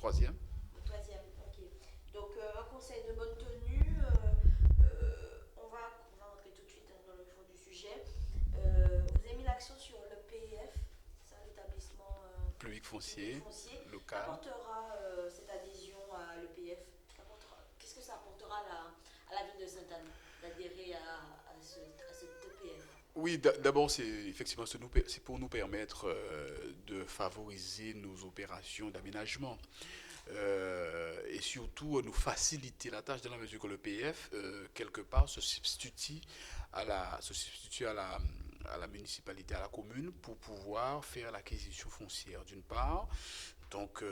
troisième. Le troisième, ok. Donc, un conseil de bonne tenue. On va rentrer tout de suite dans le fond du sujet. Vous avez mis l'accent sur le PIF, c'est ça, l'établissement Public public foncier, foncier. local. Qu'apportera cette adhésion à l'EPF? Qu'est-ce que ça apportera à la ville de Sainte-Anne d'adhérer à cet EPF? Oui, d'abord, c'est effectivement c'est pour nous permettre de favoriser nos opérations d'aménagement et surtout nous faciliter la tâche dans la mesure que le PF, quelque part, se substitue à la municipalité, à la commune, pour pouvoir faire l'acquisition foncière d'une part. Donc,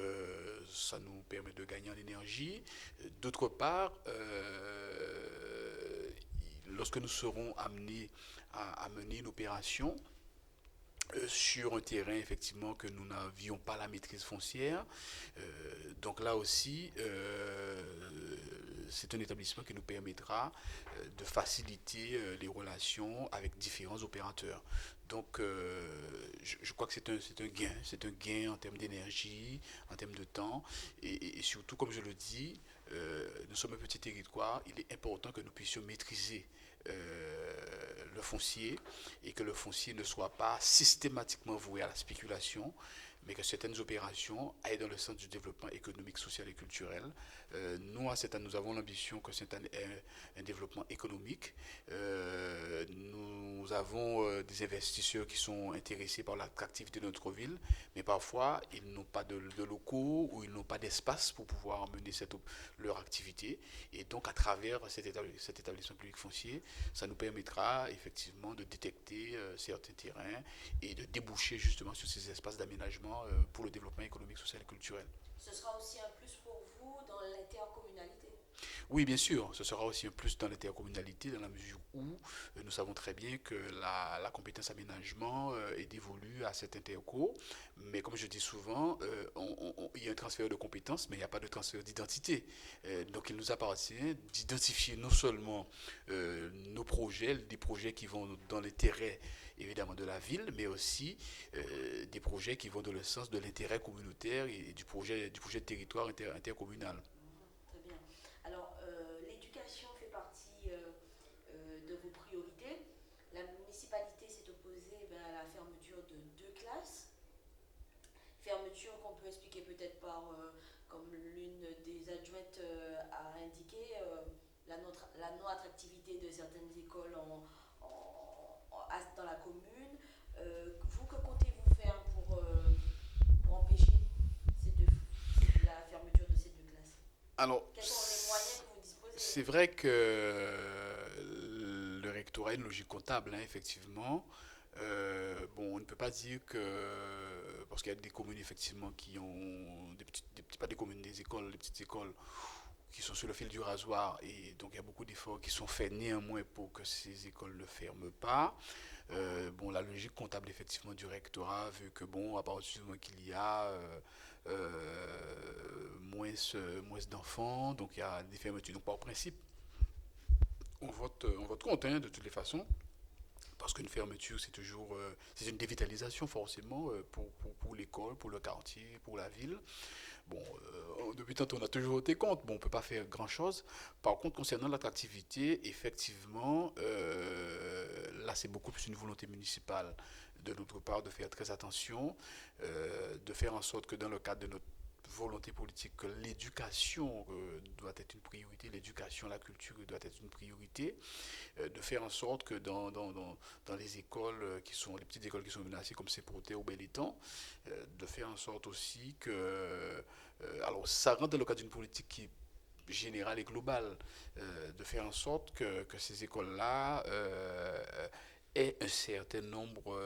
ça nous permet de gagner en énergie. D'autre part, lorsque nous serons amenés à mener une opération, sur un terrain effectivement que nous n'avions pas la maîtrise foncière. Donc là aussi, c'est un établissement qui nous permettra de faciliter les relations avec différents opérateurs. Donc je crois que c'est un gain en termes d'énergie, en termes de temps, et surtout, comme je le dis, nous sommes un petit territoire, il est important que nous puissions maîtriser le foncier et que le foncier ne soit pas systématiquement voué à la spéculation, mais que certaines opérations aillent dans le sens du développement économique, social et culturel. Nous, à Sainte-Anne, nous avons l'ambition que Sainte-Anne ait un développement économique. Nous avons des investisseurs qui sont intéressés par l'attractivité de notre ville, mais parfois, ils n'ont pas de locaux ou ils n'ont pas d'espace pour pouvoir mener leur activité. Et donc, à travers cet établissement public foncier, ça nous permettra effectivement de détecter certains terrains et de déboucher justement sur ces espaces d'aménagement pour le développement économique, social et culturel. Ce sera aussi un plus pour vous dans l'intercommunalité. Oui, bien sûr, ce sera aussi un plus dans l'intercommunalité, dans la mesure où nous savons très bien que la compétence aménagement est dévolue à cet interco, mais comme je dis souvent, il y a un transfert de compétences, mais il n'y a pas de transfert d'identité. Donc il nous appartient d'identifier non seulement nos projets, des projets qui vont dans l'intérêt évidemment de la ville, mais aussi des projets qui vont dans le sens de l'intérêt communautaire et du projet de territoire intercommunal. Très bien. Alors, l'éducation fait partie de vos priorités. La municipalité s'est opposée à la fermeture de deux classes. Fermeture qu'on peut expliquer peut-être comme l'une des adjointes a indiqué, la non-attractivité de certaines écoles dans la commune. Vous, que comptez-vous faire pour empêcher la fermeture de ces deux classes? Alors, Quels sont les moyens que vous disposez? c'est vrai que le rectorat a une logique comptable, hein, effectivement. Bon, on ne peut pas dire que, parce qu'il y a des communes effectivement qui ont pas des communes, des écoles, des petites écoles qui sont sur le fil du rasoir, et donc il y a beaucoup d'efforts qui sont faits néanmoins pour que ces écoles ne ferment pas. Bon, la logique comptable effectivement du rectorat veut que, bon, à partir du moment qu'il y a moins d'enfants, donc il y a des fermetures. Donc par principe, on vote contre, hein, de toutes les façons. Parce qu'une fermeture, c'est une dévitalisation forcément pour l'école, pour le quartier, pour la ville. Bon, depuis tantôt, on a toujours voté contre. Bon, on ne peut pas faire grand-chose. Par contre, concernant l'attractivité, effectivement, là, c'est beaucoup plus une volonté municipale de notre part de faire très attention, de faire en sorte que dans le cadre de notre volonté politique, que l'éducation doit être une priorité, l'éducation, la culture doit être une priorité, de faire en sorte que dans les écoles les petites écoles qui sont menacées comme c'est Protet ou Belletan, de faire en sorte aussi que, alors ça rentre dans le cadre d'une politique qui est générale et globale, de faire en sorte que ces écoles-là aient un certain nombre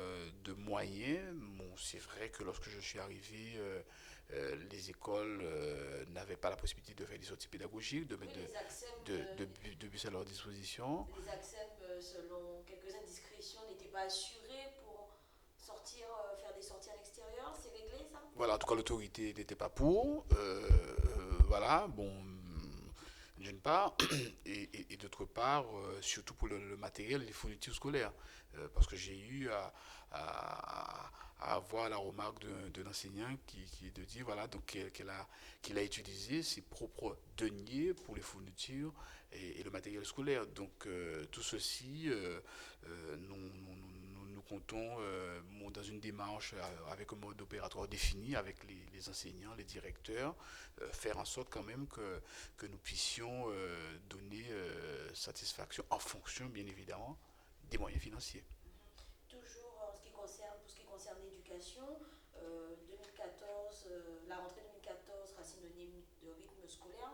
de moyens. Bon, c'est vrai que lorsque je suis arrivé, les écoles n'avaient pas la possibilité de faire des sorties pédagogiques, de Oui, mettre de bus à leur disposition. les accès, selon quelques indiscrétions, n'étaient pas assurés pour faire des sorties à l'extérieur. C'est réglé ça? Voilà, en tout cas, l'autorité n'était pas pour. Voilà, bon, d'une part, et d'autre part, surtout pour le matériel et les fournitures scolaires. Parce que j'ai eu à avoir la remarque de l'enseignant qui est de dire, voilà, donc qu'il a utilisé ses propres deniers pour les fournitures et le matériel scolaire. Donc tout ceci, nous comptons dans une démarche avec un mode opératoire défini avec les enseignants, les directeurs, faire en sorte quand même que nous puissions donner satisfaction en fonction, bien évidemment, des moyens financiers. Toujours en ce qui concerne, pour ce qui concerne l'éducation, 2014, la rentrée 2014 sera synonyme de rythme scolaire.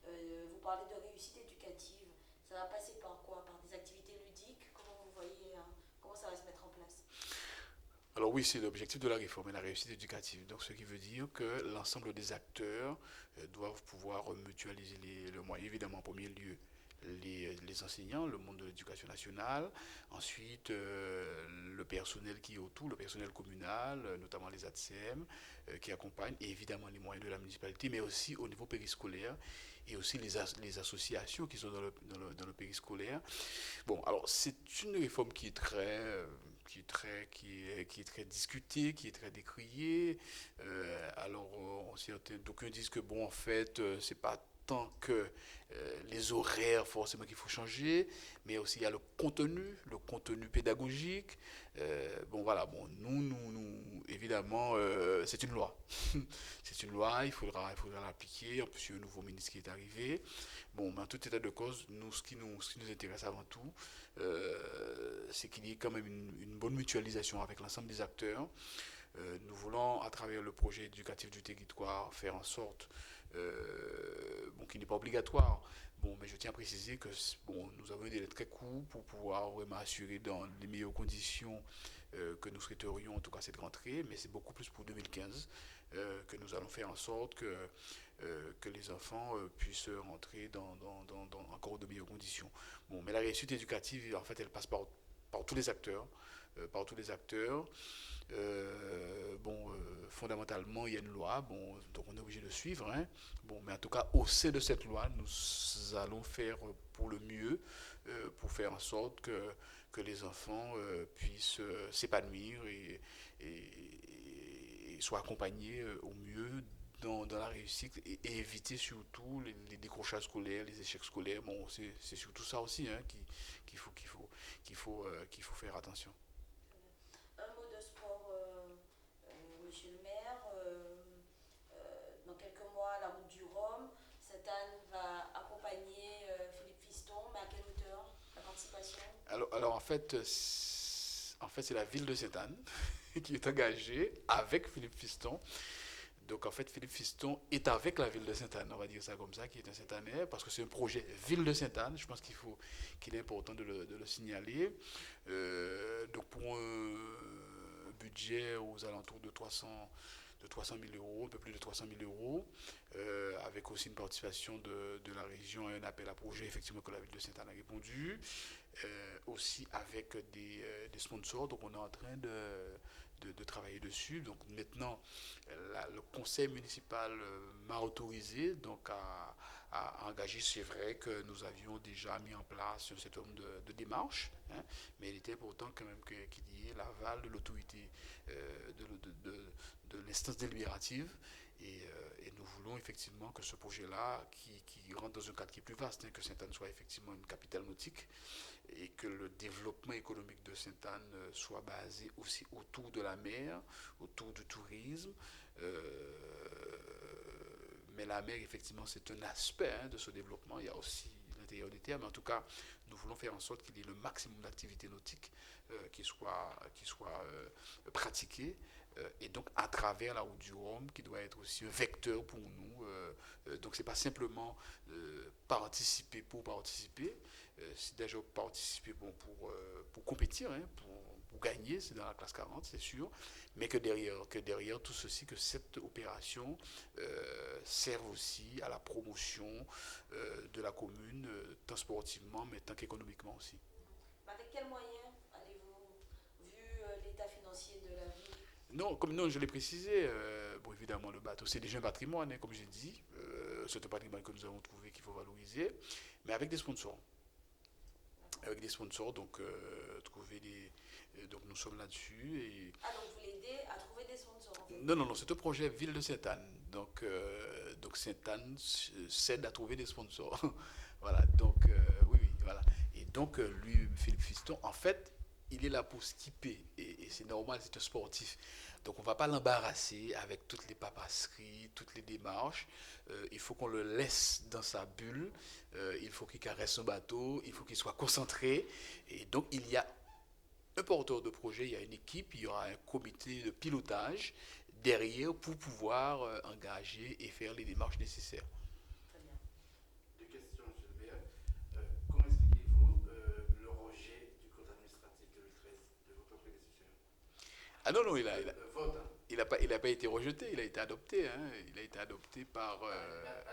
Vous parlez de réussite éducative. Ça va passer par quoi? Par des activités ludiques? Comment vous voyez, comment ça va se mettre en place? Alors oui, c'est l'objectif de la réforme et la réussite éducative. Donc ce qui veut dire que l'ensemble des acteurs doivent pouvoir mutualiser le moyen. Évidemment, en premier lieu, les enseignants, le monde de l'éducation nationale, ensuite le personnel qui est autour, le personnel communal, notamment les ATSEM qui accompagnent, et évidemment les moyens de la municipalité, mais aussi au niveau périscolaire et aussi les associations qui sont dans le périscolaire. Bon, alors c'est une réforme qui est très discutée, qui est très décriée. Alors, d'aucuns disent que bon, en fait, c'est pas tant que les horaires forcément qu'il faut changer, mais aussi il y a le contenu pédagogique. Bon, voilà, bon, évidemment, c'est une loi. C'est une loi, il faudra l'appliquer. En plus, il y a un nouveau ministre qui est arrivé. Bon, mais en tout état de cause, ce qui nous intéresse avant tout, c'est qu'il y ait quand même une bonne mutualisation avec l'ensemble des acteurs. Nous voulons, à travers le projet éducatif du territoire, faire en sorte bon, qu'il n'est pas obligatoire. Bon, mais je tiens à préciser que bon, nous avons un délai très court pour pouvoir vraiment assurer dans les meilleures conditions que nous souhaiterions, en tout cas cette rentrée, mais c'est beaucoup plus pour 2015 que nous allons faire en sorte que les enfants puissent rentrer dans encore de meilleures conditions. Bon, mais la réussite éducative, en fait, elle passe par tous les acteurs. Par tous les acteurs. Bon, fondamentalement, il y a une loi, bon, donc on est obligé de suivre. Hein. Bon, mais en tout cas, au sein de cette loi, nous allons faire pour le mieux, pour faire en sorte que les enfants puissent s'épanouir et soient accompagnés au mieux dans la réussite et éviter surtout les décrochages scolaires, les échecs scolaires. Bon, c'est surtout ça aussi hein, qu'il faut faire attention. Un mot de sport, monsieur le maire. Dans quelques mois, la route du Rhum, Sainte-Anne va accompagner Philippe Fiston, mais à quelle hauteur la participation? Alors en fait, c'est la ville de Sainte-Anne qui est engagée avec Philippe Fiston. Donc en fait, Philippe Fiston est avec la ville de Sainte-Anne, on va dire ça comme ça, qui est un Sainte-Annais, parce que c'est un projet ville de Sainte-Anne. Je pense qu'il est important de le signaler. Donc pour un budget aux alentours de 300 000 euros, un peu plus de 300 000 euros, avec aussi une participation de la région et un appel à projet, effectivement, que la ville de Sainte-Anne a répondu, aussi avec des sponsors. Donc on est en train de travailler dessus. Donc maintenant, le conseil municipal m'a autorisé donc à engager. C'est vrai que nous avions déjà mis en place un certain nombre de démarches, hein, mais il était important quand même qu'il y ait l'aval de l'autorité, de l'instance délibérative. Et nous voulons effectivement que ce projet-là, qui rentre dans un cadre qui est plus vaste, hein, que Sainte-Anne soit effectivement une capitale nautique, et que le développement économique de Sainte-Anne soit basé aussi autour de la mer, autour du tourisme. Mais la mer, effectivement, c'est un aspect hein, de ce développement. Il y a aussi l'intérieur des terres, mais en tout cas, nous voulons faire en sorte qu'il y ait le maximum d'activités nautiques qui soient pratiquées. Et donc, à travers la route du Rhum, qui doit être aussi un vecteur pour nous. Donc, c'est pas simplement participer pour participer, c'est déjà participer bon, pour compétir, hein, pour gagner, c'est dans la classe 40, c'est sûr, mais que derrière tout ceci, que cette opération serve aussi à la promotion de la commune, tant sportivement, mais tant qu'économiquement aussi. Mais avec quels moyens allez-vous, vu l'état financier de la ville? Non, comme non, je l'ai précisé, bon, évidemment, le bateau, c'est déjà un patrimoine, hein, comme j'ai dit. C'est un patrimoine que nous avons trouvé qu'il faut valoriser, mais avec des sponsors. avec des sponsors, donc trouver des... donc nous sommes là-dessus. Et... Ah, donc vous l'aidez à trouver des sponsors en fait. Non, non, non, c'est un projet Ville de Sainte-Anne. Donc Sainte-Anne s'aide à trouver des sponsors. Voilà, donc oui, oui, voilà. Et donc lui, Philippe Fiston, en fait, il est là pour skipper. Et c'est normal, c'est un sportif. Donc on ne va pas l'embarrasser avec toutes les papasseries, toutes les démarches. Il faut qu'on le laisse dans sa bulle. Il faut qu'il caresse son bateau. Il faut qu'il soit concentré. Et donc il y a un porteur de projet, il y a une équipe, il y aura un comité de pilotage derrière pour pouvoir engager et faire les démarches nécessaires. Très bien. Deux questions, Gilbert. Comment expliquez-vous le rejet du compte administratif 2013 de votre prédécesseur? Ah non, non, Le vote, hein, il a pas été rejeté, il a été adopté. Hein. Il a été adopté par... à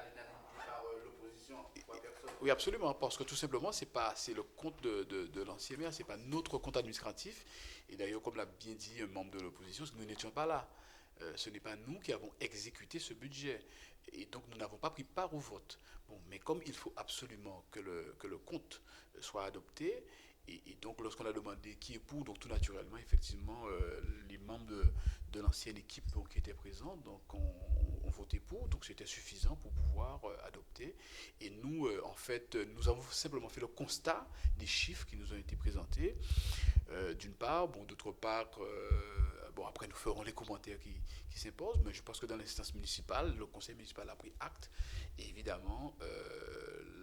l'unanimité par l'opposition, trois personnes. Oui, absolument, parce que tout simplement, c'est le compte de l'ancien maire, c'est pas notre compte administratif. Et d'ailleurs, comme l'a bien dit un membre de l'opposition, nous n'étions pas là. Ce n'est pas nous qui avons exécuté ce budget. Et donc, nous n'avons pas pris part au vote. Bon, mais comme il faut absolument que le compte soit adopté, et donc, lorsqu'on a demandé qui est pour, donc tout naturellement, effectivement, les membres de l'ancienne équipe qui étaient présents, donc on votait pour, donc c'était suffisant pour pouvoir adopter. Et nous, en fait, nous avons simplement fait le constat des chiffres qui nous ont été présentés, d'une part, bon, d'autre part, bon, après nous ferons les commentaires qui s'imposent, mais je pense que dans l'instance municipale, le conseil municipal a pris acte, et évidemment,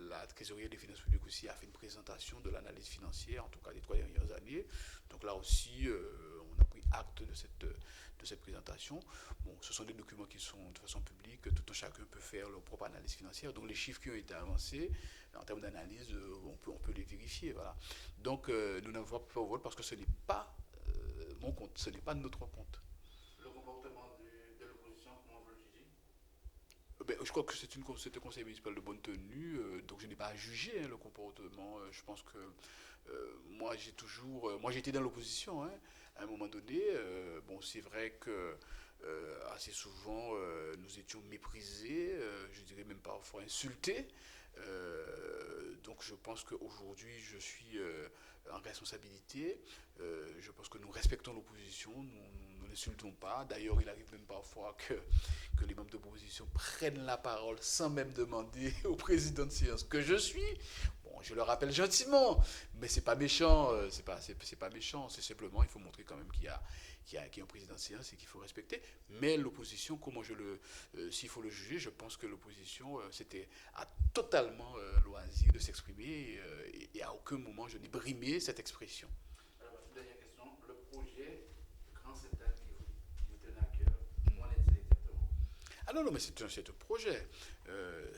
la trésorerie des finances publiques aussi a fait une présentation de l'analyse financière, en tout cas des 3 dernières années. Donc là aussi, on a pris acte de cette présentation. Bon, ce sont des documents qui sont de façon publique, tout un chacun peut faire leur propre analyse financière. Donc les chiffres qui ont été avancés, en termes d'analyse, on peut les vérifier. Voilà. Donc nous n'avons pas au vote parce que ce n'est pas mon compte, ce n'est pas notre compte. Le comportement de l'opposition, comment vous le jugez? Ben, je crois que c'est un conseil municipal de bonne tenue, donc je n'ai pas à juger hein, le comportement. Je pense que moi j'ai été dans l'opposition hein, à un moment donné. Bon, c'est vrai que assez souvent nous étions méprisés, je dirais même parfois insultés. Donc je pense qu'aujourd'hui je suis en responsabilité. Je pense que nous respectons l'opposition, nous n'insultons pas. D'ailleurs, il arrive même parfois que les membres de l'opposition prennent la parole sans même demander au président de séance que je suis. Bon, je le rappelle gentiment, mais c'est pas méchant, c'est pas méchant. C'est simplement, il faut montrer quand même qu'il y a un président de séance et qu'il faut respecter. Mais l'opposition, s'il faut le juger, je pense que l'opposition, c'était à totalement loisir de s'exprimer et à aucun moment je n'ai brimé cette expression. Alors, dernière question. Le projet Grand Sainte-Anne qui vous tenait à cœur, où en est-il exactement? Ah non, non, mais c'est un projet.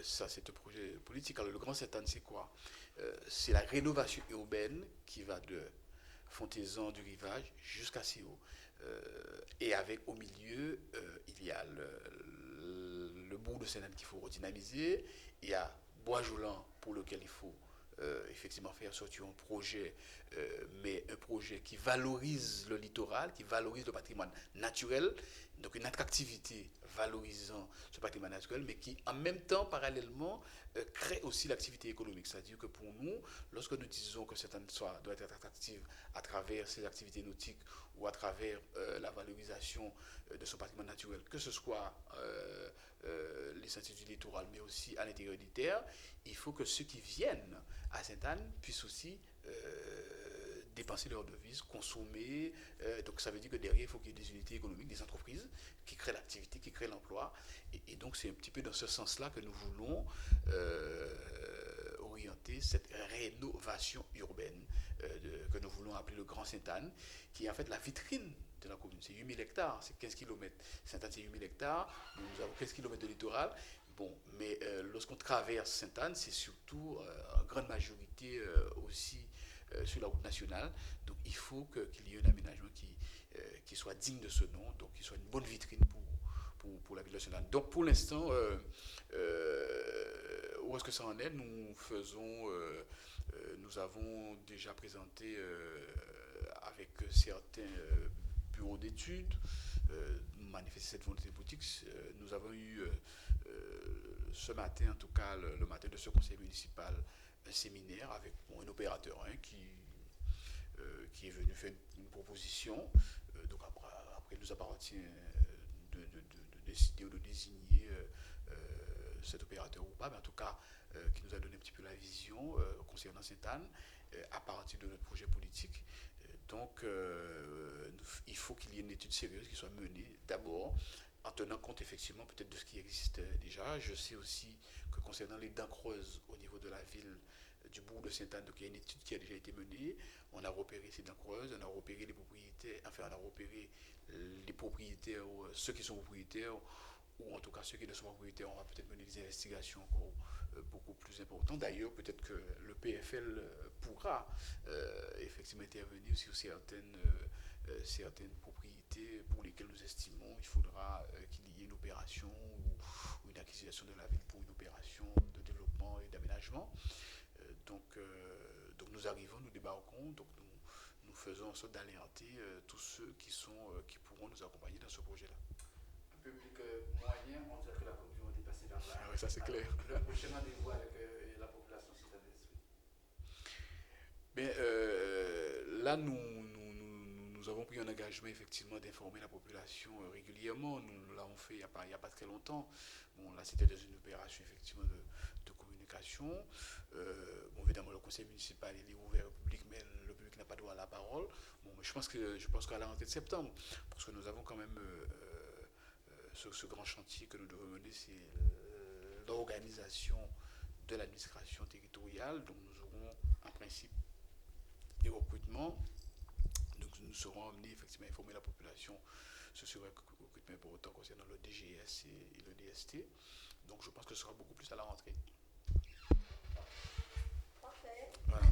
Ça, c'est un projet politique. Alors, le Grand Sainte-Anne, c'est quoi? C'est la rénovation urbaine qui va de Fontaisan du Rivage jusqu'à Sio. Et avec au milieu, il y a le bourg de Sainte-Anne qu'il faut redynamiser. Il y a Bois-Joulan pour lequel il faut effectivement faire sortir un projet, mais un projet qui valorise le littoral, qui valorise le patrimoine naturel, donc une attractivité valorisant ce patrimoine naturel, mais qui en même temps, parallèlement, crée aussi l'activité économique. C'est-à-dire que pour nous, lorsque nous disons que cette année doit être attractive à travers ses activités nautiques ou à travers la valorisation de son patrimoine naturel, que ce soit les sentiers du littoral, mais aussi à l'intérieur des terres, il faut que ceux qui viennent à Sainte-Anne puissent aussi dépenser leurs devises, consommer. Donc ça veut dire que derrière, il faut qu'il y ait des unités économiques, des entreprises qui créent l'activité, qui créent l'emploi. Et donc c'est un petit peu dans ce sens-là que nous voulons orienter cette rénovation urbaine que nous voulons appeler le Grand Sainte-Anne, qui est en fait la vitrine de la commune. C'est 8000 hectares, c'est 15 km. Sainte-Anne, c'est 8000 hectares. Nous avons 15 km de littoral. Bon, mais lorsqu'on traverse Sainte-Anne, c'est surtout en grande majorité aussi sur la route nationale. Donc il faut qu'il y ait un aménagement qui soit digne de ce nom, donc qui soit une bonne vitrine pour la ville de Sainte-Anne. Donc pour l'instant, où est-ce que ça en est? Nous avons déjà présenté avec certains bureaux d'études, manifester cette volonté politique. Nous avons eu ce matin, en tout cas le matin de ce conseil municipal, un séminaire avec un opérateur qui est venu faire une proposition. Donc après, il nous appartient de décider ou de désigner cet opérateur ou pas, mais en tout cas, qui nous a donné un petit peu la vision concernant Sainte-Anne à partir de notre projet politique. Donc, il faut qu'il y ait une étude sérieuse qui soit menée d'abord en tenant compte effectivement peut-être de ce qui existe déjà. Je sais aussi que concernant les dents creuses au niveau de la ville du bourg de Sainte-Anne, donc il y a une étude qui a déjà été menée. On a repéré ces dents creuses, on a repéré les propriétaires, enfin on a repéré les propriétaires, ceux qui sont propriétaires, ou en tout cas ceux qui ne sont pas propriétaires. On va peut-être mener des investigations encore beaucoup plus importantes. D'ailleurs, peut-être que le PFL pourra effectivement intervenir sur certaines propriétés pour lesquelles nous estimons il faudra qu'il y ait une opération ou une acquisition de la ville pour une opération de développement et d'aménagement. Donc nous arrivons, nous débarquons, donc nous faisons en sorte d'alerter tous ceux qui pourront nous accompagner dans ce projet-là. Un public moyen, on dirait que la Coupe du Monde est passée par là. Ah oui, ça c'est clair. Le prochain rendez-vous avec la population citadine. Bien, là, nous avons pris un engagement effectivement d'informer la population régulièrement. Nous l'avons fait il n'y a pas très longtemps. Bon, là, c'était dans une opération effectivement de communication. Bon, évidemment, le conseil municipal il est ouvert au public, mais le public n'a pas droit à la parole. Bon, mais je pense qu'à la rentrée de septembre, parce que nous avons quand même ce grand chantier que nous devons mener, c'est l'organisation de l'administration territoriale. Donc, nous aurons en principe des recrutements. Donc nous serons amenés effectivement à informer la population sur ce recrutement important concernant le DGS et le DST. Donc je pense que ce sera beaucoup plus à la rentrée. Parfait. Voilà.